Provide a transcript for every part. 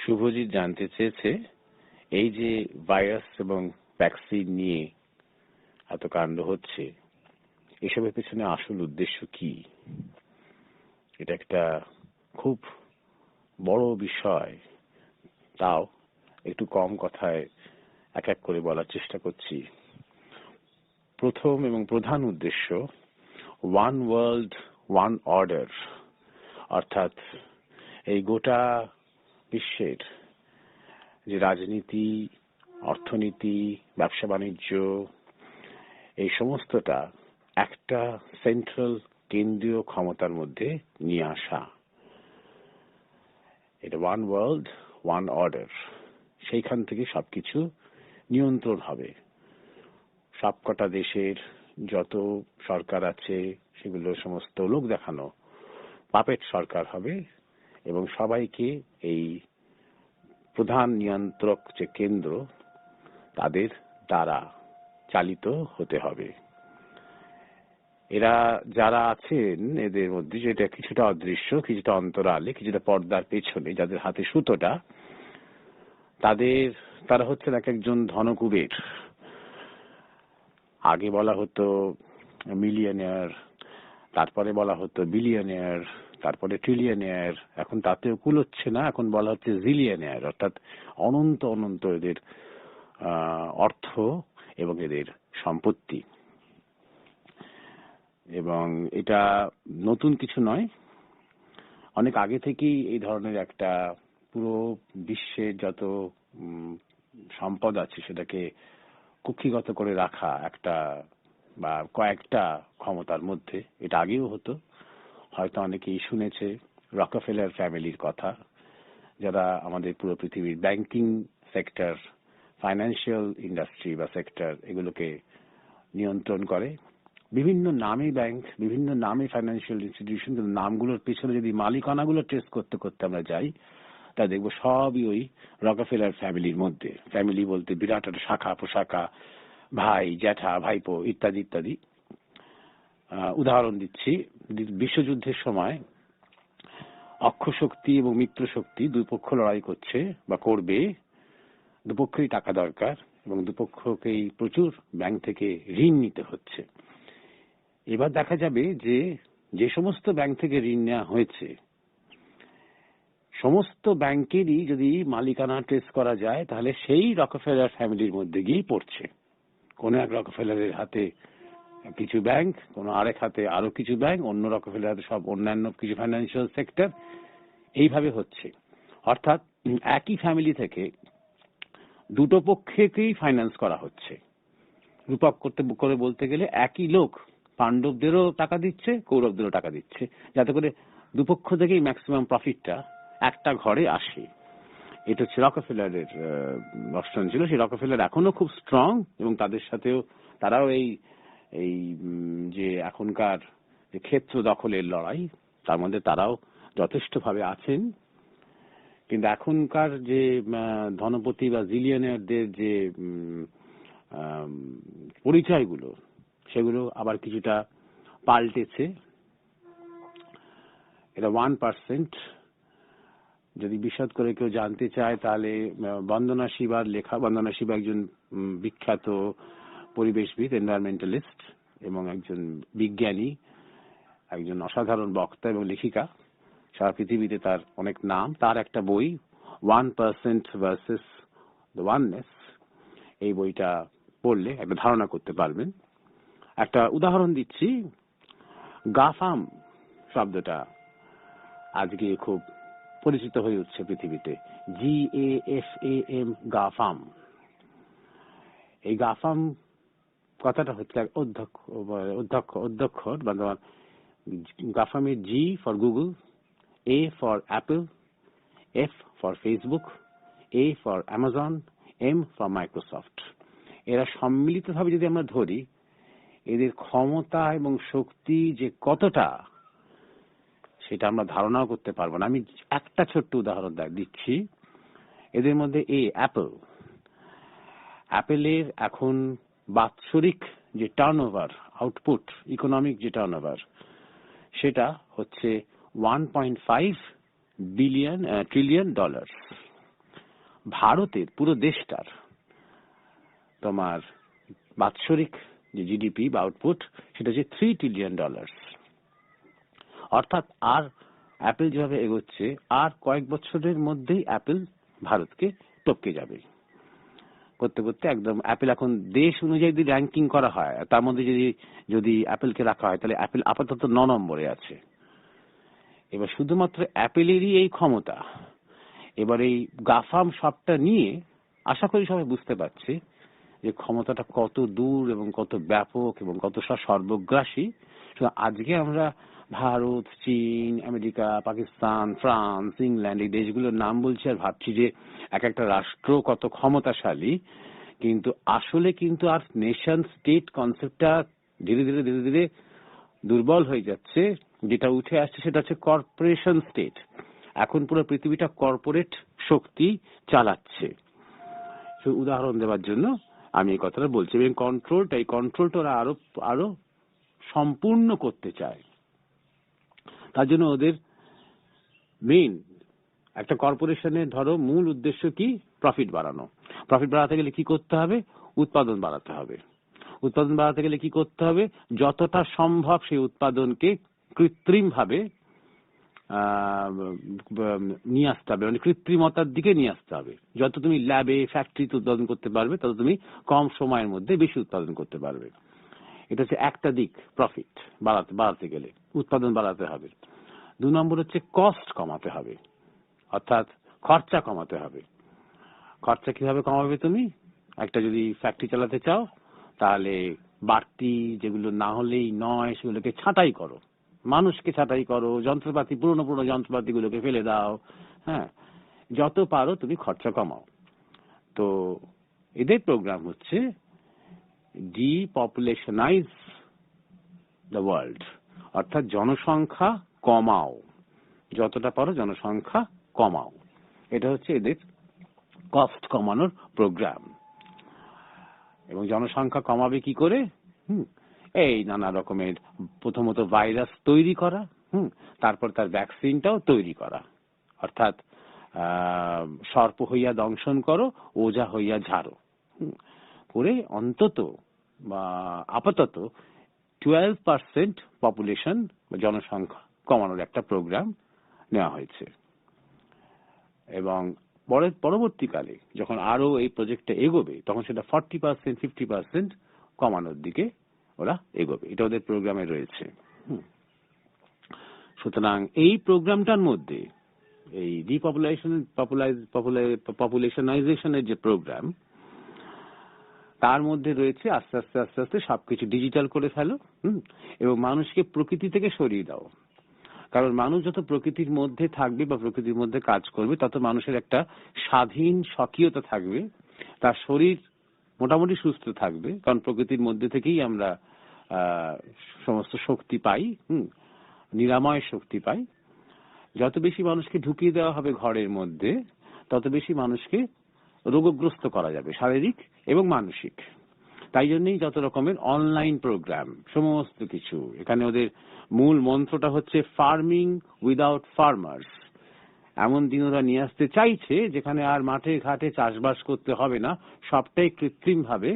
শুভজিৎ জানতে চেয়েছে এই যে ভাইরাস এবং ভ্যাকসিন নিয়ে এত কাণ্ড হচ্ছে, এসবের পেছনে আসল উদ্দেশ্য কি? এটা একটা খুব বড় বিষয়, তাও একটু কম কথায় এক এক করে বলার চেষ্টা করছি। প্রথম এবং প্রধান উদ্দেশ্য ওয়ান ওয়ার্ল্ড ওয়ান অর্ডার, অর্থাৎ এই গোটা বিশ্বের যে রাজনীতি, অর্থনীতি, ব্যবসা বাণিজ্য, এই সমস্তটা একটা সেন্ট্রাল কেন্দ্রীয় ক্ষমতার মধ্যে নিয়ে আসা। এটা ওয়ান ওয়ার্ল্ড ওয়ান অর্ডার, সেইখান থেকে সবকিছু নিয়ন্ত্রণ হবে। সবকটা দেশের যত সরকার আছে সেগুলো সমস্ত লোক দেখানো পাপেট সরকার হবে এবং সবাইকে এই প্রধান নিয়ন্ত্রক যে কেন্দ্র তাদের দ্বারা চালিত হতে হবে। এরা যারা আছেন এদের মধ্যে, যেটা কিছুটা অদৃশ্য, কিছুটা অন্তরালে, কিছুটা পর্দার পেছনে, যাদের হাতে সুতোটা, তারা হচ্ছেন এক একজন ধনকুবের। আগে বলা হতো মিলিয়নিয়ার, তারপরে বলা হতো বিলিয়নিয়ার, তারপরে ট্রিলিয়নিয়ার, এখন তাতেও কুলোচ্ছে না, এখন বলা হচ্ছে জিলিয়নিয়ার, অর্থাৎ অনন্ত অনন্ত এদের অর্থ এবং এদের সম্পত্তি। এবং এটা নতুন কিছু নয়, অনেক আগে থেকেই এই ধরনের একটা পুরো বিশ্বের যত সম্পদ আছে সেটাকে কুক্ষিগত করে রাখা একটা বা কয়েকটা ক্ষমতার মধ্যে, এটা আগেও হতো। হয়তো অনেকেই শুনেছে রকফেলার ফ্যামিলির কথা, যারা আমাদের পুরো পৃথিবীর ব্যাংকিং সেক্টর, ফাইন্যান্সিয়াল ইন্ডাস্ট্রি বা সেক্টর, এগুলোকে নিয়ন্ত্রণ করে। বিভিন্ন নামে ব্যাংক, বিভিন্ন নামে ফাইন্যান্সিয়াল ইনস্টিটিউশন, কিন্তু নামগুলোর পিছনে যদি মালিকানাগুলো ট্রেস করতে করতে আমরা যাই, তা দেখবো সবই ওই রকফেলার ফ্যামিলির মধ্যে। ফ্যামিলি বলতে বিরাট একটা শাখা প্রশাখা, ভাই, জ্যাঠা, ভাইপো ইত্যাদি ইত্যাদি। উদাহরণ দিচ্ছি, বিশ্বযুদ্ধের সময় অক্ষশক্তি এবং মিত্র শক্তি দুই পক্ষ লড়াই করছে বা করবে, দুপক্ষেরই টাকা দরকার এবং দুপক্ষকেই প্রচুর ব্যাংক থেকে ঋণ নিতে হচ্ছে। এবার দেখা যাবে যে সমস্ত ব্যাংক থেকে ঋণ নেওয়া হয়েছে সমস্ত ব্যাংকেরই যদি মালিকানা ট্রেস করা যায়, তাহলে সেই রকফেলার ফ্যামিলির মধ্যে গিয়েই পড়ছে। কোন এক রকফেলারের হাতে কিছু ব্যাংক, কোন আরেক হাতে আরো কিছু ব্যাংক, অন্য রকফেলার হাতে সব অন্যান্য কিছু ফাইন্যান্সিয়াল সেক্টর, এইভাবে হচ্ছে। অর্থাৎ একই ফ্যামিলি থেকে দুটো পক্ষেকেই ফাইন্যান্স করা হচ্ছে। রূপক করে বলতে গেলে একই লোক পাণ্ডবদেরও টাকা দিচ্ছে, কৌরবদেরও টাকা দিচ্ছে, যাতে করে দুপক্ষ থেকেই ম্যাক্সিমাম প্রফিটটা একটা ঘরে আসে। এটা হচ্ছে রকফেলারের দর্শন ছিল। সেই রকফেলার এখনো খুব স্ট্রং এবং তাদের সাথেও তারাও এই যে এখনকার যে ক্ষেত্র দখলের লড়াই, তার মধ্যে তারাও যথেষ্টভাবে আছেন। কিন্তু এখনকার যে ধনপতি বা জিলিয়নিয়ারদের যে পরিচয়গুলো, সেগুলো আবার কিছুটা পাল্টেছে। এটা 1%। যদি বিশদ করে কেউ জানতে চায় তাহলে বন্দনা শিবার লেখা, বন্দনা শিবা একজন বিখ্যাত পরিবেশবিদ, এনভায়রনমেন্টালিস্ট এবং একজন বিজ্ঞানী, একজন অসাধারণ বক্তা এবং লেখিকা, সারা পৃথিবীতে তার অনেক নাম। তার একটা বই 1% ভার্সেস দ্য ওয়াননেস, এই বইটা পড়লে একটা ধারণা করতে পারবেন। একটা উদাহরণ দিচ্ছি, গাফাম শব্দটা আজকে খুব পরিচিত হয়ে উঠছে পৃথিবীতে। GAFAM, গাফাম। এই গাফাম কথাটা হচ্ছে অধ্যক্ষর, গাফামের G for Google, A for Apple, F for Facebook, A for Amazon, M for Microsoft. এরা সম্মিলিতভাবে যদি আমরা ধরি, এদের ক্ষমতা এবং শক্তি যে কতটা, সেটা আমরা ধারণাও করতে পারবো না। আমি একটা ছোট্ট উদাহরণ দিচ্ছি। এদের মধ্যে অ্যাপেলের এখন বাৎসরিক যে টার্নওভার, আউটপুট, ইকোনমিক যে টার্নওভার, সেটা হচ্ছে $1.5 ট্রিলিয়ন। ভারতের পুরো দেশটার তোমার বাৎসরিক যে জিডিপি বা আউটপুট সেটা হচ্ছে $3 ট্রিলিয়ন। অর্থাৎ আর অ্যাপেল যেভাবে এগোচ্ছে আর কয়েক বছরের মধ্যেই অ্যাপেল ভারতকে টপকে যাবে। করতে করতে একদম অ্যাপেল এখন দেশ অনুযায়ী যদি র্যাঙ্কিং করা হয়, তার মধ্যে যদি অ্যাপেলকে রাখা হয় তাহলে অ্যাপেল আপাতত 9 নম্বরে আছে। এবার শুধুমাত্র অ্যাপেলেরই এই ক্ষমতা। এবার এই গাফাম সবটা নিয়ে আশা করি সবাই বুঝতে পারছে যে ক্ষমতাটা কত দূর এবং কত ব্যাপক এবং কত সর্বগ্রাসী। আজকে আমরা ভারত, চীন, আমেরিকা, পাকিস্তান, ফ্রান্স, ইংল্যান্ড এই দেশগুলোর নাম বলছি আর ভাবছি যে এক একটা রাষ্ট্র কত ক্ষমতাশালী, কিন্তু আসলে কিন্তু আর নেশন স্টেট কনসেপ্টটা ধীরে ধীরে ধীরে ধীরে দুর্বল হয়ে যাচ্ছে। যেটা উঠে আসছে সেটা হচ্ছে কর্পোরেশন স্টেট। এখন পুরো পৃথিবীটা কর্পোরেট শক্তি চালাচ্ছে। উদাহরণ দেওয়ার জন্য আমি এই কথাটা বলছি। এবং এই কন্ট্রোলটা ওরা আরো সম্পূর্ণ করতে চায়। তার জন্য ওদের মেইন একটা কর্পোরেশনের ধরো মূল উদ্দেশ্য কি? প্রফিট বাড়ানো। প্রফিট বাড়াতে গেলে কি করতে হবে? উৎপাদন বাড়াতে হবে। উৎপাদন বাড়াতে গেলে কি করতে হবে? যতটা সম্ভব সেই উৎপাদনকে কৃত্রিমভাবে নিয়ে আসতে হবে, মানে কৃত্রিমতার দিকে নিয়ে আসতে হবে। যত তুমি ল্যাবে ফ্যাক্টরিতে উৎপাদন করতে পারবে তত তুমি কম সময়ের মধ্যে বেশি উৎপাদন করতে পারবে। এটা হচ্ছে একটা দিক। প্রফিট বাড়াতে গেলে উৎপাদন বাড়াতে হবে। 2 নম্বর হচ্ছে কস্ট কমাতে হবে, অর্থাৎ খরচা কমাতে হবে। খরচা কিভাবে কমাবে? তুমি একটা যদি ফ্যাক্টরি চালাতে চাও তাহলে বাড়তি যেগুলো না হলেই নয় সেগুলোকে ছাঁটাই করো, মানুষকে ছাঁটাই করো, যন্ত্রপাতি পুরনো যন্ত্রপাতিগুলোকে ফেলে দাও। হ্যাঁ, যত পারো তুমি খরচা কমাও। তো এদের প্রোগ্রাম হচ্ছে ডিপপুলেশনাইজ দ্য ওয়ার্ল্ড, অর্থাৎ জনসংখ্যা কমাও, যতটা পারো জনসংখ্যা কমাও। এটা হচ্ছে এদের কস্ট কমানোর প্রোগ্রাম। এবং জনসংখ্যা কমাবে কি করে? এই নানা রকমের, প্রথমত ভাইরাস তৈরি করা, তারপর তার ভ্যাকসিনটাও তৈরি করা। অর্থাৎ সর্প হইয়া দংশন করো, ওঝা হইয়া ঝাড়ো করে অন্তত বা আপাতত 12% পপুলেশন বা জনসংখ্যা কমানোর একটা প্রোগ্রাম নেওয়া হয়েছে। এবং পরবর্তীকালে যখন আরো এই প্রজেক্টটা এগোবে তখন সেটা 40% 50% কমানোর দিকে ওরা এগোবে। এটা ওদের প্রোগ্রামে রয়েছে। সুতরাং এই প্রোগ্রামটার মধ্যে এই পপুলেশনাইজেশনের যে প্রোগ্রাম, তার মধ্যে রয়েছে আস্তে আস্তে সবকিছু ডিজিটাল করে ফেলো এবং মানুষকে প্রকৃতি থেকে সরিয়ে দাও। কারণ মানুষ যত প্রকৃতির মধ্যে থাকবে বা প্রকৃতির মধ্যে কাজ করবে তত মানুষের একটা স্বাধীন স্বকীয়তা থাকবে, তার শরীর মোটামুটি সুস্থ থাকবে। কারণ প্রকৃতির মধ্যে থেকেই আমরা সমস্ত শক্তি পাই, নিরাময় শক্তি পাই। যত বেশি মানুষকে ঢুকিয়ে দেওয়া হবে ঘরের মধ্যে তত বেশি মানুষকে রোগগ্রস্ত করা যাবে, শারীরিক এবং মানসিক। তাই জন্যই যত রকমের অনলাইন প্রোগ্রাম, সমস্ত কিছু। এখানে ওদের মূল মন্ত্রটা হচ্ছে ফার্মিং উইদাউট ফার্মার্স। এমন দিন ওরা নিয়ে আসতে চাইছে যেখানে আর মাঠে ঘাটে চাষবাস করতে হবে না, সবটাই কৃত্রিম ভাবে।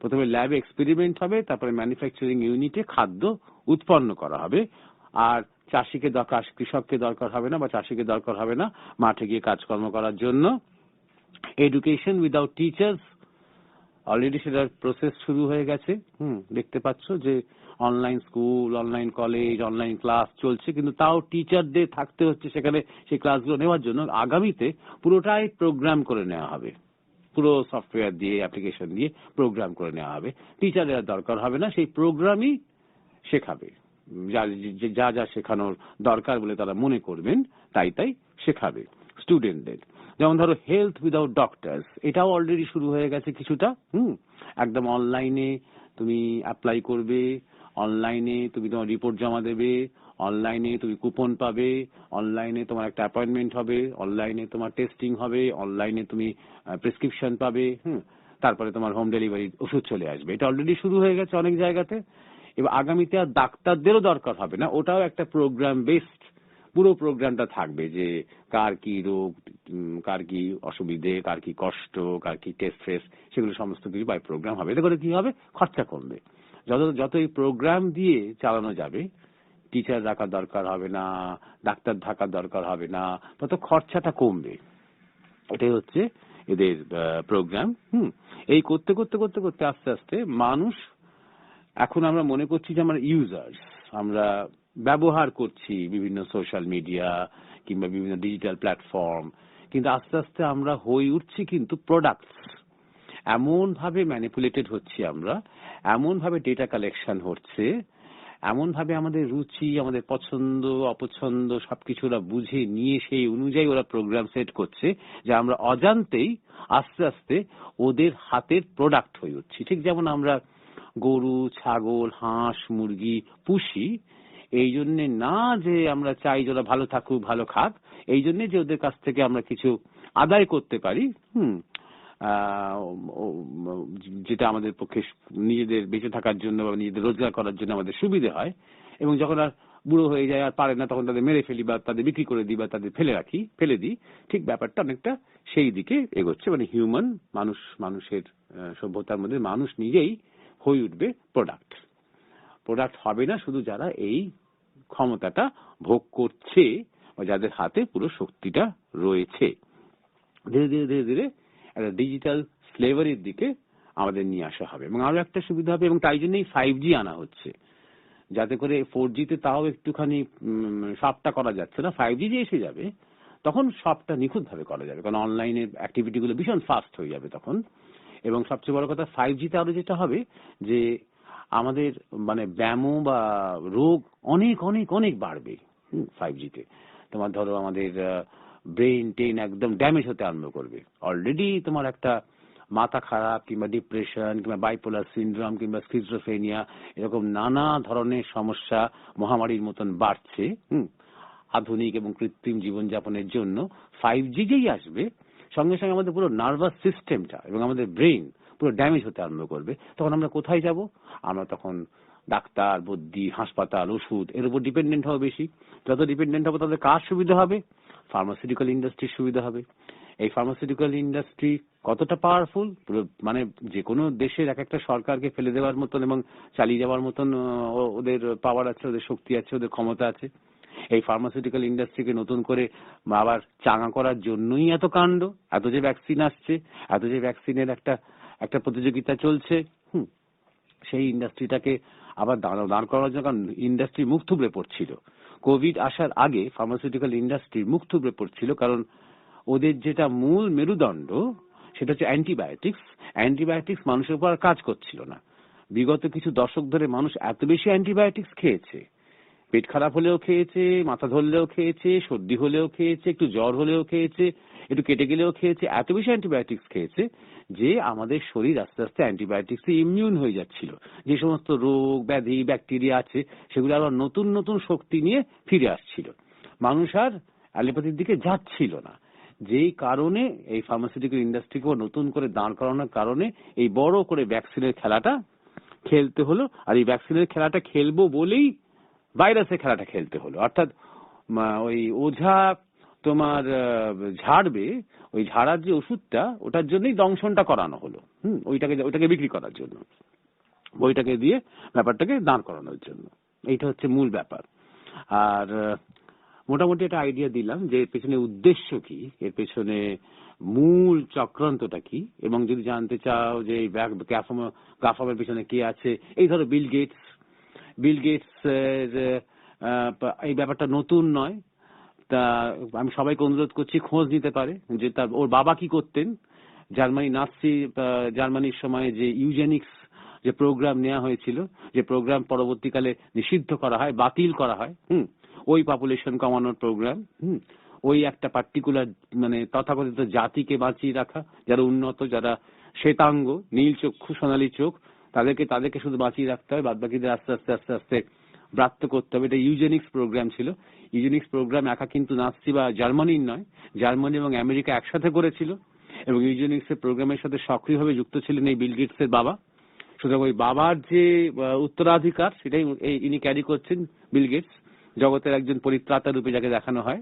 প্রথমে ল্যাবে এক্সপেরিমেন্ট হবে, তারপরে ম্যানুফ্যাকচারিং ইউনিটে খাদ্য উৎপন্ন করা হবে। আর কৃষককে দরকার হবে না বা চাষিকে দরকার হবে না মাঠে গিয়ে কাজকর্ম করার জন্য। এডুকেশন উইদাউট টিচার্স, অলরেডি সেটার প্রসেস শুরু হয়ে গেছে। দেখতে পাচ্ছ যে online school, online college, online class চলছে, কিন্তু তাও টিচারদের থাকতে হচ্ছে সেখানে সেই ক্লাসগুলো নেওয়ার জন্য। আগামীতে পুরোটাই প্রোগ্রাম করে নেওয়া হবে, পুরো সফটওয়্যার দিয়ে অ্যাপ্লিকেশন দিয়ে প্রোগ্রাম করে নেওয়া হবে। টিচারের দরকার হবে না, সেই প্রোগ্রামই শেখাবে। যা যা শেখানোর দরকার বলে তারা মনে করবেন তাই শেখাবে স্টুডেন্টদের। যেমন ধরো হেলথ উইদাউট ডক্টরস, এটাও অলরেডি শুরু হয়ে গেছে কিছুটা। একদম অনলাইনে তুমি অ্যাপ্লাই করবে, অনলাইনে তুমি তোমার রিপোর্ট জমা দেবে, অনলাইনে তুমি কুপন পাবে, অনলাইনে তোমার একটা অ্যাপয়েন্টমেন্ট হবে, অনলাইনে তোমার টেস্টিং হবে, অনলাইনে তুমি প্রেসক্রিপশন পাবে, তারপরে তোমার হোম ডেলিভারি ওষুধ চলে আসবে। এটা অলরেডি শুরু হয়ে গেছে অনেক জায়গাতে। এবার আগামীতে আর ডাক্তারদেরও দরকার হবে না, ওটাও একটা প্রোগ্রাম বেসড পুরো প্রোগ্রামটা থাকবে যে কার কি রোগ, কার কি অসুবিধে, কার কি কষ্ট, কার কি টেস্ট ফেস, সেগুলো সমস্ত কিছু বাই প্রোগ্রাম হবে। এতে করে কি হবে, খরচা কমবে। যত এই প্রোগ্রাম দিয়ে চালানো যাবে, টিচার রাখার দরকার হবে না, ডাক্তার থাকার দরকার হবে না, তত খরচাটা কমবে। এটাই হচ্ছে এদের প্রোগ্রাম। এই করতে করতে করতে করতে আস্তে আস্তে মানুষ, এখন আমরা মনে করছি যে আমরা ইউজার্স, আমরা ব্যবহার করছি বিভিন্ন সোশ্যাল মিডিয়া কিংবা বিভিন্ন ডিজিটাল প্ল্যাটফর্ম, কিন্তু আস্তে আস্তে আমরা হয়ে উঠছি কিন্তু প্রোডাক্টস। এমন ভাবে ম্যানিপুলেটেড হচ্ছি আমরা, এমন ভাবে ডেটা কালেকশন হচ্ছে, এমন ভাবে আমাদের রুচি, আমাদের পছন্দ অপছন্দ সবকিছু ওরা বুঝে নিয়ে সেই অনুযায়ী ওরা প্রোগ্রাম সেট করছে, যে আমরা অজান্তেই আস্তে আস্তে ওদের হাতের প্রোডাক্ট হয়ে উঠছি। ঠিক যেমন আমরা গরু, ছাগল, হাঁস, মুরগি পুষি এই জন্যে না যে আমরা চাই যে ওরা ভালো থাকুক, ভালো খাক, এই জন্যে যে ওদের কাছ থেকে আমরা কিছু আদায় করতে পারি, যেটা আমাদের পক্ষে নিজেদের বেঁচে থাকার জন্য বা নিজেদের রোজগার করার জন্য আমাদের সুবিধে হয়। এবং যখন আর বুড়ো হয়ে যায় আর পারে না, তখন তাদের মেরে ফেলি বা তাদের বিক্রি করে দিই বা তাদের ফেলে দিই। ঠিক ব্যাপারটা অনেকটা সেই দিকে এগোচ্ছে। মানে হিউম্যান, মানুষের সভ্যতার মধ্যে মানুষ নিজেই হয়ে উঠবে প্রোডাক্ট হবে না শুধু যারা এই ক্ষমতাটা ভোগ করছে বা যাদের হাতে পুরো শক্তিটা রয়েছে। ধীরে ধীরে ধীরে ধীরে একটা ডিজিটাল স্লেভারির দিকে আমাদের নিয়ে আসা হবে। এবং আরো একটা সুবিধা হবে, এবং তাই জন্যই 5G আনা হচ্ছে, যাতে করে 4G তে তাও একটুখানি সবটা করা যাচ্ছে না, 5G যে এসে যাবে তখন সবটা নিখুঁত ভাবে করা যাবে, কারণ অনলাইনের অ্যাক্টিভিটি গুলো ভীষণ ফাস্ট হয়ে যাবে তখন। এবং সবচেয়ে বড় কথা, 5G তে আরো যেটা হবে যে আমাদের মানে ব্যায়াম বা রোগ অনেক অনেক অনেক বাড়বে 5G তে। তোমার ধরো আমাদের ব্রেন একদম ড্যামেজ হতে আরম্ভ করবে। অলরেডি তোমার একটা মাথা খারাপ কিংবা ডিপ্রেশন কিংবা বাইপোলার সিনড্রোম কিংবা স্কিজোফ্রেনিয়া, এরকম নানা ধরনের সমস্যা মহামারীর মতন বাড়ছে আধুনিক এবং কৃত্রিম জীবনযাপনের জন্য। 5G যেই আসবে, সঙ্গে সঙ্গে আমাদের পুরো নার্ভাস সিস্টেমটা এবং আমাদের ব্রেন পুরো ড্যামেজ হতে আরম্ভ করবে। তখন আমরা কোথায় যাব? আমরা তখন ডাক্তার, বদ্যি, হাসপাতাল, ওষুধ এর উপর ডিপেন্ডেন্ট হবে বেশি। যত ডিপেন্ডেন্ট হবে তাদের কার সুবিধা হবে? ফার্মাসিউটিক্যাল ইন্ডাস্ট্রির সুবিধা হবে। এই ফার্মাসিউটিক্যাল ইন্ডাস্ট্রি কতটা পাওয়ারফুল, মানে যে কোনো দেশের এক একটা সরকারকে ফেলে দেওয়ার মতন এবং চালিয়ে যাওয়ার মতন ওদের পাওয়ার আছে, ওদের শক্তি আছে, ওদের ক্ষমতা আছে। এই ফার্মাসিউটিক্যাল ইন্ডাস্ট্রিকে নতুন করে আবার চাঙা করার জন্যই এত কাণ্ড, এত যে ভ্যাকসিন আসছে, এত যে ভ্যাকসিনের একটা প্রতিযোগিতা চলছে। সেই ইন্ডাস্ট্রিটাকে আবার দাঁড় করানোর জন্য, কারণ ইন্ডাস্ট্রি মুখ থুবড়ে পড়ছিল। কোভিড আসার আগে ফার্মাসিউটিক্যাল ইন্ডাস্ট্রি মুখ থুবড়ে পড়ছিল, কারণ ওদের যেটা মূল মেরুদণ্ড সেটা হচ্ছে অ্যান্টিবায়োটিক্স মানুষের উপর কাজ করছিল না। বিগত কিছু দশক ধরে মানুষ এত বেশি অ্যান্টিবায়োটিক্স খেয়েছে, পেট খারাপ হলেও খেয়েছে, মাথা ধরলেও খেয়েছে, সর্দি হলেও খেয়েছে, একটু জ্বর হলেও খেয়েছে, একটু কেটে গেলেও খেয়েছে, এত বেশি অ্যান্টিবায়োটিক্স খেয়েছে যে আমাদের শরীর আস্তে আস্তে অ্যান্টিবায়োটিক্সে ইমিউন হয়ে যাচ্ছিল। যে সমস্ত রোগ ব্যাধি ব্যাকটেরিয়া আছে সেগুলো আবার নতুন নতুন শক্তি নিয়ে ফিরে আসছিল। মানুষ আর অ্যালোপ্যাথির দিকে যাচ্ছিল না। যেই কারণে এই ফার্মাসিউটিক্যাল ইন্ডাস্ট্রিকেও নতুন করে দাঁড় করানোর কারণে এই বড় করে ভ্যাকসিনের খেলাটা খেলতে হলো। আর এই ভ্যাকসিনের খেলাটা খেলবো বলেই ভাইরাসের খেলাটা খেলতে হলো। অর্থাৎ ওই ওঝা তোমার ঝাড়বে, ওই ঝাড়ার যে ওষুধটা, ওটার জন্যই দংশনটা করানো হলো। ওইটাকে বিক্রি করার জন্য, বইটাকে দিয়ে ব্যাপারটাকে দাঁড় করানোর জন্য। এইটা হচ্ছে মূল ব্যাপার। আর মোটামুটি একটা আইডিয়া দিলাম যে এর পেছনে উদ্দেশ্য কি, এর পেছনে মূল চক্রান্তটা কি। এবং যদি জানতে চাও যে এই গাফামের পেছনে কে আছে, এই ধরো বিল গেটস এই ব্যাপারটা নতুন নয়। তা আমি সবাইকে অনুরোধ করছি খোঁজ নিতে পারে যে ওর বাবা কি করতেন। জার্মানির সময় যে ইউজেনিক্স যে প্রোগ্রাম নেওয়া হয়েছিল, যে প্রোগ্রাম পরবর্তীকালে নিষিদ্ধ করা হয়, বাতিল করা হয়, ওই পপুলেশন কমানোর প্রোগ্রাম, ওই একটা পার্টিকুলার মানে তথাকথিত জাতিকে বাঁচিয়ে রাখা, যারা উন্নত, যারা শ্বেতাঙ্গ, নীল চক্ষু, সোনালী চোখ, তাদেরকে শুধু বাঁচিয়ে রাখতে হবে, বাদবাকিদের আস্তে আস্তে আস্তে আস্তে ব্রাত্য করতে হবে। এটা ইউজেনিক্স প্রোগ্রাম ছিল। ইউজেনিক্স প্রোগ্রাম একা কিন্তু নাৎসি বা জার্মানির নয়, জার্মানি এবং আমেরিকা একসাথে করেছিল। এবং ইউজেনিক্স এর প্রোগ্রামের সাথে সক্রিয়ভাবে যুক্ত ছিলেন এই বিল গেটস এর বাবা। সুতরাং ওই বাবার যে উত্তরাধিকার সেটাই ইনি ক্যারি করছেন, বিল গেটস। জগতের একজন পরিত্রাতা রূপে যাকে দেখানো হয়।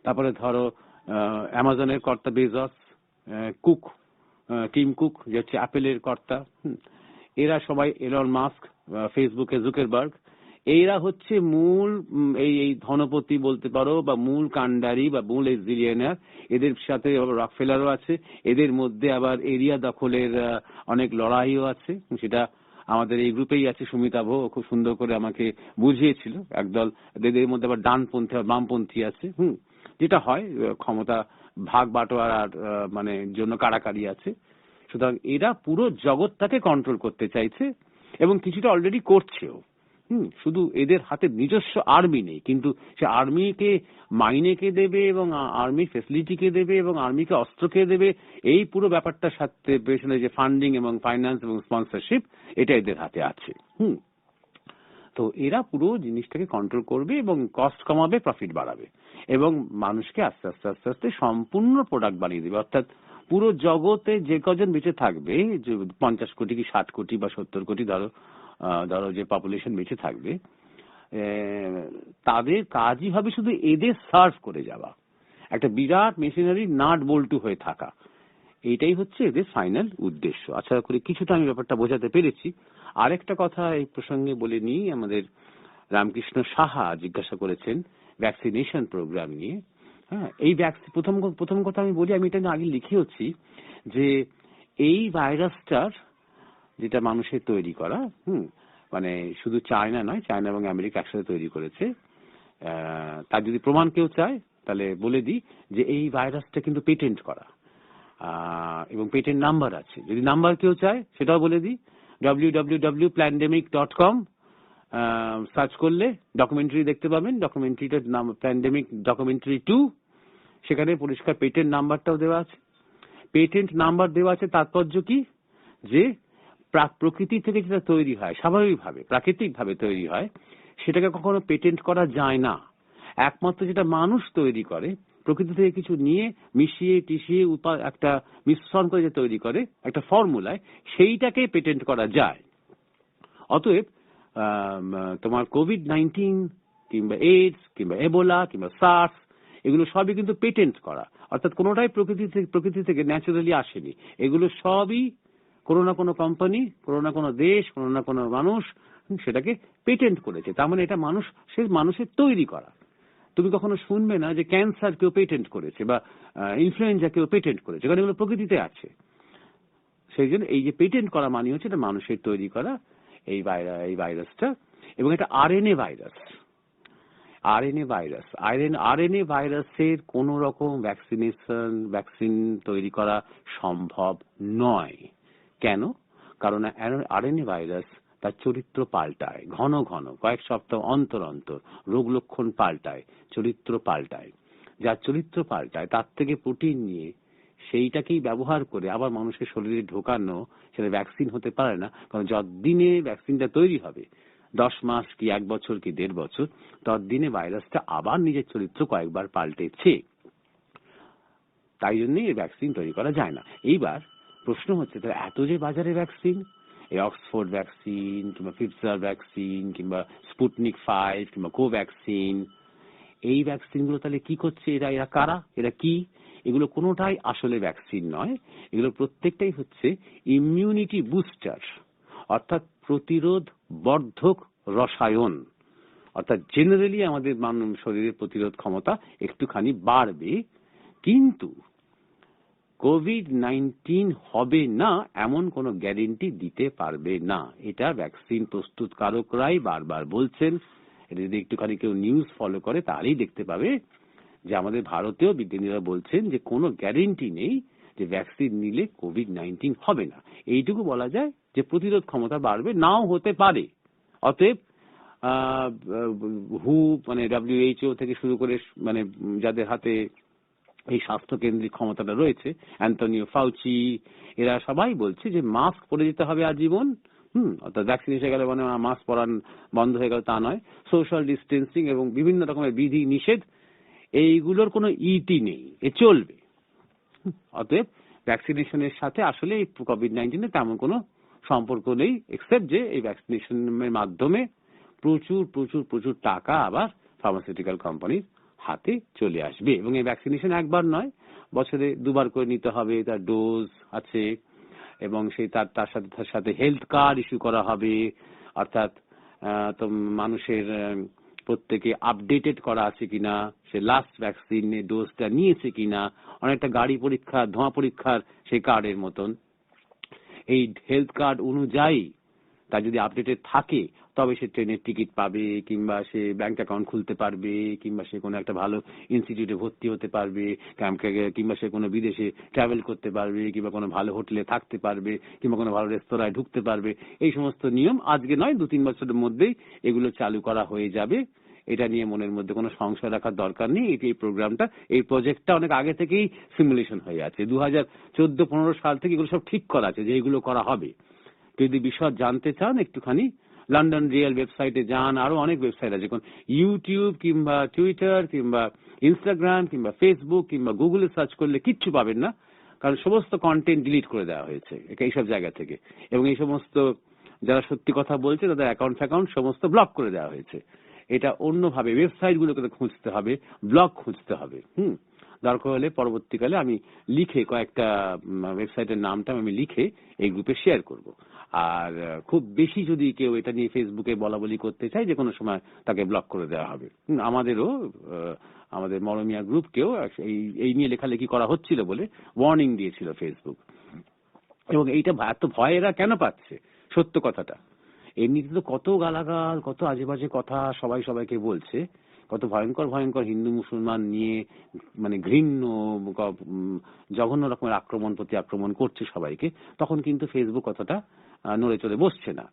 তারপরে ধরো অ্যামাজনের কর্তা বেজস, কুক, টিম কুক যে হচ্ছে অ্যাপেলের কর্তা, এরা সবাই, এলন মাস্ক, ফেসবুকে জুকারবার্গ, এইরা হচ্ছে মূল এই ধনপতি বলতে পারো, বা মূল কাণ্ডারি বা মূল জিলিয়নার। এদের সাথে রকফেলারও আছে, এদের মধ্যে আবার এরিয়া দখলের অনেক লড়াইও আছে। সেটা আমাদের এই গ্রুপেই আছে, সুমিতাভ খুব সুন্দর করে আমাকে বুঝিয়েছিল। একদল এদের মধ্যে আবার ডানপন্থী আর বামপন্থী আছে, যেটা হয় ক্ষমতা ভাগ বাটোয়ারার মানে জন্য কাড়াকাড়ি আছে। সুতরাং এরা পুরো জগৎটাকে কন্ট্রোল করতে চাইছে এবং কিছুটা অলরেডি করছেও। শুধু এদের হাতে নিজস্ব আর্মি নেই, কিন্তু সে আর্মিকে মাইনে কে দেবে এবং আর্মি ফেসিলিটি কে দেবে এবং আর্মিকে অস্ত্র কে দেবে, এই পুরো ব্যাপারটার সাথে পেছনে যে ফান্ডিং এবং ফাইন্যান্স এবং স্পন্সরশিপ, এটা এদের হাতে আছে। তো এরা পুরো জিনিসটাকে কন্ট্রোল করবে এবং কস্ট কমাবে, প্রফিট বাড়াবে এবং মানুষকে আস্তে আস্তে আস্তে আস্তে সম্পূর্ণ প্রোডাক্ট বানিয়ে দেবে। অর্থাৎ পুরো জগতে যে কজন বেঁচে থাকবে, 50 কোটি কি 60 কোটি বা 70 কোটি ধরো যে পপুলেশন বেঁচে থাকবে, তাদের কাজই হবে শুধু এদের সার্ভ করে যাওয়া, একটা বিরাট মেশিনারি নাট বল্টু হয়ে থাকা। এইটাই হচ্ছে এদের ফাইনাল উদ্দেশ্য। আশা করি কিছুটা আমি ব্যাপারটা বোঝাতে পেরেছি। আরেকটা কথা এই প্রসঙ্গে বলে নিই, আমাদের রামকৃষ্ণ সাহা জিজ্ঞাসা করেছেন ভ্যাকসিনেশন প্রোগ্রাম নিয়ে। এই প্রথম কথা আমি বলি, আমি এটা আগে লিখেওছি, যে এই ভাইরাসটার যেটা মানুষের তৈরি করা, মানে শুধু চায়না নয়, চায়না এবং আমেরিকা একসাথে তৈরি করেছে। তার যদি প্রমাণ কেউ চায় তাহলে বলে দিই যে এই ভাইরাসটা কিন্তু পেটেন্ট করা এবং পেটেন্ট নাম্বার আছে। যদি নাম্বার কেউ চায় সেটাও বলে দিই, www.plandemic.com সার্চ করলে ডকুমেন্টারি দেখতে পাবেন। ডকুমেন্টারিটার নাম প্যান্ডেমিক ডকুমেন্টারি 2। সেখানে পরিষ্কার পেটেন্ট নাম্বারটাও দেওয়া আছে। পেটেন্ট নাম্বার দেওয়া আছে তাৎপর্য কি, যে প্রকৃতি থেকে যেটা তৈরি হয়, স্বাভাবিকভাবে প্রাকৃতিকভাবে তৈরি হয়, সেটাকে কখনো পেটেন্ট করা যায় না। একমাত্র যেটা মানুষ তৈরি করে, প্রকৃতি থেকে কিছু নিয়ে মিশিয়ে টিশিয়ে একটা মিশ্রণ করে যে তৈরি করে একটা ফর্মুলায়, সেইটাকে পেটেন্ট করা যায়। অতএব তোমার কোভিড-19 কিংবা এইডস কিংবা এবোলা কিংবা সার্স, এগুলো সবই কিন্তু পেটেন্ট করা, অর্থাৎ কোনোটাই প্রকৃতি থেকে ন্যাচারালি আসেনি। এগুলো সবই কোনো না কোনো কোম্পানি, কোনো না কোনো দেশ, কোনো না কোনো মানুষ সেটাকে পেটেন্ট করেছে। তার মানে এটা মানুষের তৈরি করা। তুমি কখনো শুনবে না যে ক্যান্সার কেউ পেটেন্ট করেছে বা ইনফ্লুয়েঞ্জা কেউ পেটেন্ট করেছে, কারণ এগুলো প্রকৃতিতে আছে। সেই জন্য এই যে পেটেন্ট করা মানে হচ্ছে এটা মানুষের তৈরি করা এই ভাইরাসটা, এবং এটা আরএনএ ভাইরাস। আরএনএ ভাইরাসের কোন রকম ভ্যাকসিন তৈরি করা সম্ভব নয়। কেন? কারণ আরএনএ ভাইরাস তার চরিত্র পাল্টায় ঘন ঘন, কয়েক সপ্তাহ অন্তর অন্তর রোগ লক্ষণ পাল্টায়, চরিত্র পাল্টায়। যার চরিত্র পাল্টায় তার থেকে প্রোটিন নিয়ে সেইটাকেই ব্যবহার করে আবার মানুষের শরীরে ঢোকানো, সেটা ভ্যাকসিন হতে পারে না। কারণ যতদিনে ভ্যাকসিনটা তৈরি হবে, 10 মাস কি 1 বছর কি 1.5 বছর, ততদিনে ভাইরাসটা আবার নিজের চরিত্র কয়েকবার পাল্টেছে। তাই জন্যই এই ভ্যাকসিন তৈরি করা যায় না। এইবার প্রশ্ন হচ্ছে, তাহলে এত যে বাজারে ভ্যাকসিন, এই অক্সফোর্ড ভ্যাকসিন কিংবা ফিপজার ভ্যাকসিন কিংবা স্পুটনিক 5 কিংবা কোভ্যাক্সিন, এই ভ্যাকসিনগুলো তাহলে কি করছে? এরা কারা? এরা কি? এগুলো কোনোটাই আসলে ভ্যাকসিন নয়। এগুলো প্রত্যেকটাই হচ্ছে ইমিউনিটি বুস্টার, অর্থাৎ প্রতিরোধ বর্ধক রসায়ন। অর্থাৎ জেনারেলি আমাদের শরীরের প্রতিরোধ ক্ষমতা একটুখানি বাড়বে, কিন্তু কোভিড-19 হবে না এমন কোনো গ্যারেন্টি দিতে পারবে না। এটা ভ্যাকসিন প্রস্তুতকারকরাই বারবার বলছেন। এটা যদি একটুখানি কেউ নিউজ ফলো করে তাহলেই দেখতে পাবে যে আমাদের ভারতীয় বিজ্ঞানীরা বলছেন যে কোনো গ্যারেন্টি নেই যে ভ্যাকসিন নিলে কোভিড-19 হবে না। এইটুকু বলা যায় যে প্রতিরোধ ক্ষমতা বাড়বে, নাও হতে পারে। অতএব হু মানে WHO থেকে শুরু করে মানে যাদের হাতে এই স্বাস্থ্য কেন্দ্রিক ক্ষমতাটা রয়েছে, অ্যান্টনিও ফাউচি, এরা সবাই বলছে যে মাস্ক পরে যেতে হবে আজীবন। অর্থাৎ ভ্যাকসিন এসে গেলে মানে মাস্ক পরান বন্ধ হয়ে গেল তা নয়। সোশ্যাল ডিস্টেন্সিং এবং বিভিন্ন রকমের বিধি নিষেধ, এইগুলোর কোনো ইতি নেই, এ চলবে। অতএব ভ্যাকসিনেশনের সাথে আসলে এই কোভিড-19 তেমন কোনো সম্পর্ক নেই, এক্সেপ্ট যে এই ভ্যাকসিনেশনের মাধ্যমে প্রচুর প্রচুর প্রচুর টাকা আবার ফার্মাসিউটিক্যাল কোম্পানির হাতে চলে আসবে। এবং এই ভ্যাকসিনেশন একবার নয়, বছরে 2বার করে নিতে হবে, তার ডোজ আছে, এবং সেই তার সাথে হেলথ কার্ড ইস্যু করা হবে, অর্থাৎ তো মানুষের প্রত্যেকে আপডেটেড করা আছে কিনা, সে লাস্ট ভ্যাকসিন ডোজটা নিয়েছে কিনা, অনেকটা গাড়ি পরীক্ষা, ধোঁয়া পরীক্ষার সেই কার্ডের মতন। এই হেলথ কার্ড অনুযায়ী তার যদি আপডেটেড থাকে তবে সে ট্রেনের টিকিট পাবে, কিংবা সে ব্যাংক অ্যাকাউন্ট খুলতে পারবে, কিংবা সে কোনো একটা ভালো ইনস্টিটিউটে ভর্তি হতে পারবে, কিংবা সে কোনো বিদেশে ট্রাভেল করতে পারবে, কিংবা কোনো ভালো হোটেলে থাকতে পারবে, কিংবা কোনো ভালো রেস্তোরাঁয় ঢুকতে পারবে। এই সমস্ত নিয়ম আজকে নয়, 2-3 বছরের মধ্যেই এগুলো চালু করা হয়ে যাবে। এটা নিয়ে মনের মধ্যে কোনো সংশয় রাখার দরকার নেই। এই প্রোগ্রামটা, এই প্রজেক্টটা অনেক আগে থেকেই সিমুলেশন হয়ে আছে। 2014-15 সাল থেকে এগুলো সব ঠিক করা আছে যে এগুলো করা হবে। যদি বিশদ জানতে চান একটুখানি লন্ডন রিয়েল ওয়েবসাইটে যান, আরো অনেক ওয়েবসাইট আছে, কোন ইউটিউব কিংবা টুইটার কিংবা ইনস্টাগ্রাম কিংবা ফেসবুক কিংবা গুগলে সার্চ করলে কিচ্ছু পাবেন না, কারণ সমস্ত কন্টেন্ট ডিলিট করে দেওয়া হয়েছে এইসব জায়গা থেকে। এবং এই সমস্ত যারা সত্যি কথা বলছে তাদের অ্যাকাউন্ট সমস্ত ব্লক করে দেওয়া হয়েছে। এটা অন্যভাবে ওয়েবসাইট গুলোকে খুঁজতে হবে, ব্লগ খুঁজতে হবে। দরকার হলে পরবর্তীকালে আমি লিখে কয়েকটা ওয়েবসাইটের নামটা আমি লিখে এই গ্রুপে শেয়ার করব। আর খুব বেশি যদি কেউ এটা নিয়ে ফেসবুকে বলা বলি করতে চায়, যে কোনো সময় তাকে ব্লক করে দেওয়া হবে। আমাদের মরমিয়া গ্রুপকেও এই নিয়ে লেখালেখি করা হচ্ছিল বলে ওয়ার্নিং দিয়েছিল ফেসবুক। এবং এইটা এত ভয় এরা কেন পাচ্ছে? সত্য কথাটা, এমনিতে তো কত গালাগাল, কত আজে বাজে কথা সবাই সবাইকে বলছে, কত ভয়ঙ্কর ভয়ঙ্কর হিন্দু মুসলমান নিয়ে মানে ঘৃণ্য জঘন্য রকমের প্রতি আক্রমণ করছে সবাইকে, তখন কিন্তু ফেসবুক অতটা নড়ে চড়ে বসছে না,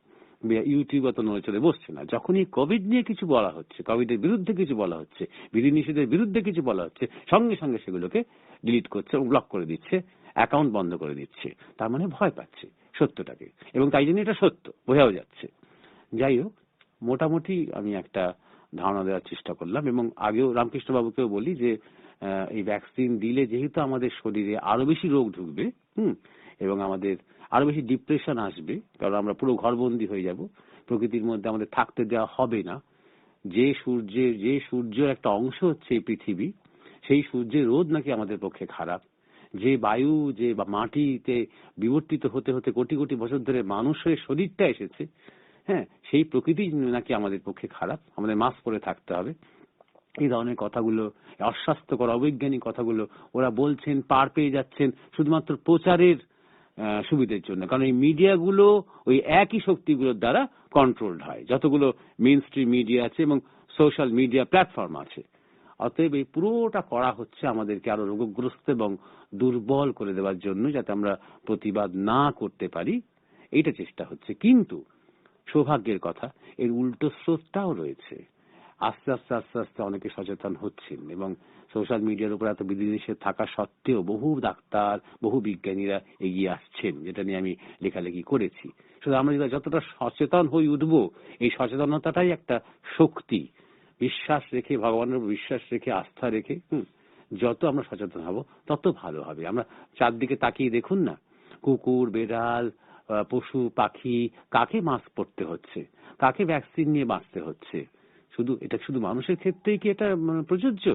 ইউটিউব অত নড়ে চড়ে বসছে না। যখনই কোভিড নিয়ে কিছু বলা হচ্ছে, কোভিডের বিরুদ্ধে কিছু বলা হচ্ছে, বিধিনিষেধের বিরুদ্ধে কিছু বলা হচ্ছে, সঙ্গে সঙ্গে সেগুলোকে ডিলিট করছে এবং ব্লক করে দিচ্ছে, অ্যাকাউন্ট বন্ধ করে দিচ্ছে। তার মানে ভয় পাচ্ছে সত্যটাকে, এবং তাই জন্য এটা সত্য বোঝাও যাচ্ছে। যাই হোক, মোটামুটি আমি একটা ধারণা দেওয়ার চেষ্টা করলাম। এবং আগেও রামকৃষ্ণ বাবুকেও বলি যে এই ভ্যাকসিন দিলে যেহেতু আমাদের শরীরে আরো বেশি রোগ ঢুকবে, এবং আমাদের আরো বেশি ডিপ্রেশন আসবে, কারণ আমরা পুরো ঘরবন্দি হয়ে যাব, প্রকৃতির মধ্যে আমাদের থাকতে দেওয়া হবে না। যে সূর্যের একটা অংশ হচ্ছে এই পৃথিবী, সেই সূর্যের রোদ নাকি আমাদের পক্ষে খারাপ। যে বায়ু, যে মাটিতে বিবর্তিত হতে হতে কোটি কোটি বছর ধরে মানুষের শরীরটা এসেছে, সেই প্রকৃতি নাকি আমাদের পক্ষে খারাপ, আমাদের মাস্ক পরে থাকতে হবে। এই ধরনের কথাগুলো, অস্বাস্থ্যকর অবৈজ্ঞানিক কথাগুলো ওরা বলছেন, পার পেয়ে যাচ্ছেন শুধুমাত্র প্রচারের সুবিধের জন্য। কারণ এই মিডিয়াগুলো ওই একই শক্তিগুলোর দ্বারা কন্ট্রোলড হয়, যতগুলো মেইন স্ট্রিম মিডিয়া আছে এবং সোশ্যাল মিডিয়া প্ল্যাটফর্ম আছে। অতএব এই পুরোটা করা হচ্ছে আমাদেরকে আরো রোগগ্রস্ত এবং দুর্বল করে দেওয়ার জন্য, যাতে আমরা প্রতিবাদ না করতে পারি, এইটা চেষ্টা হচ্ছে। কিন্তু সৌভাগ্যের কথা, এর উল্টো স্রোতটাও রয়েছে। আস্তে আস্তে আস্তে আস্তে অনেকে সচেতন হচ্ছেন, এবং সোশ্যাল মিডিয়ার উপর এত বিধিনিষেধ থাকা সত্ত্বেও বহু ডাক্তার, বহু বিজ্ঞানীরা এগিয়ে আসছেন, যেটা নিয়ে আমি লেখালেখি করেছি। শুধু আমরা যতটা সচেতন হয়ে উঠবো, এই সচেতনতাটাই একটা শক্তি। বিশ্বাস রেখে, ভগবানের উপর বিশ্বাস রেখে, আস্থা রেখে যত আমরা সচেতন হব তত ভালো হবে। আমরা চারদিকে তাকিয়ে দেখুন না, কুকুর, বেড়াল, পশু পাখি, কাকে মাস্ক পরতে হচ্ছে, কাকে ভ্যাকসিন নিয়ে বাঁচতে হচ্ছে। এটা শুধু মানুষের ক্ষেত্রেই কি এটা প্রযোজ্য,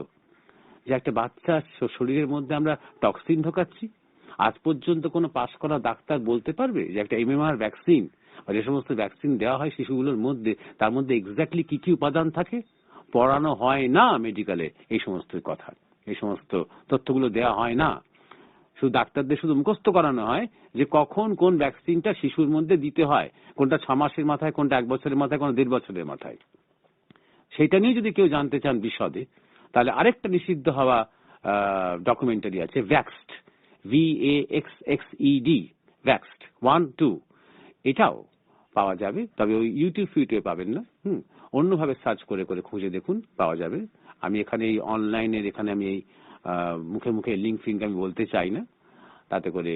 যে একটা বাচ্চা শরীরের মধ্যে আমরা টক্সিন ঢোকাচ্ছি? আজ পর্যন্ত কোনো পাস করা ডাক্তার বলতে পারবে যে একটা এমএমআর ভ্যাকসিন বা যে সমস্ত ভ্যাকসিন দেওয়া হয় শিশুগুলোর মধ্যে, তার মধ্যে এক্স্যাক্টলি কি কি উপাদান থাকে? পড়ানো হয় না মেডিকেলে এই সমস্ত কথা, এই সমস্ত তথ্যগুলো দেওয়া হয় না। শুধু ডাক্তারদের শুধু মুখস্থ করানো হয় যে কখন কোন ভ্যাকসিনটা শিশুর মধ্যে দিতে হয়, কোনটা 6 মাসের মাথায়, কোনটা 1 বছরের মাথায়, কোনটা 1.5 বছরের মাথায়। সেটা নিয়ে যদি কেউ জানতে চান বিশদে, তাহলে আরেকটা নিষিদ্ধ হওয়া ডকুমেন্টারি আছে, ভ্যাক্সড, VAXXED, ভ্যাক্সড 1-2, এটাও পাওয়া যাবে। তবে ওই ইউটিউবে পাবেন না, অন্যভাবে সার্চ করে করে খুঁজে দেখুন, পাওয়া যাবে। আমি এখানে এই অনলাইনের এখানে আমি এই মুখে মুখে লিঙ্ক ফিঙ্ক আমি বলতে চাই না, তাতে করে,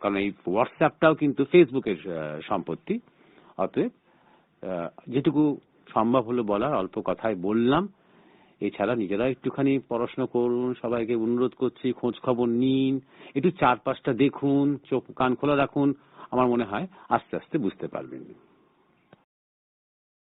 কারণ এই হোয়াটসঅ্যাপটাও কিন্তু ফেসবুকের সম্পত্তি। অতএব যেটুকু সম্ভব হলো বলার অল্প কথায় বললাম। এছাড়া নিজেরা একটুখানি পড়াশোনা করুন, সবাইকে অনুরোধ করছি, খোঁজ খবর নিন, একটু চারপাশটা দেখুন, চোখ কান খোলা রাখুন। আমার মনে হয় আস্তে আস্তে বুঝতে পারবেন।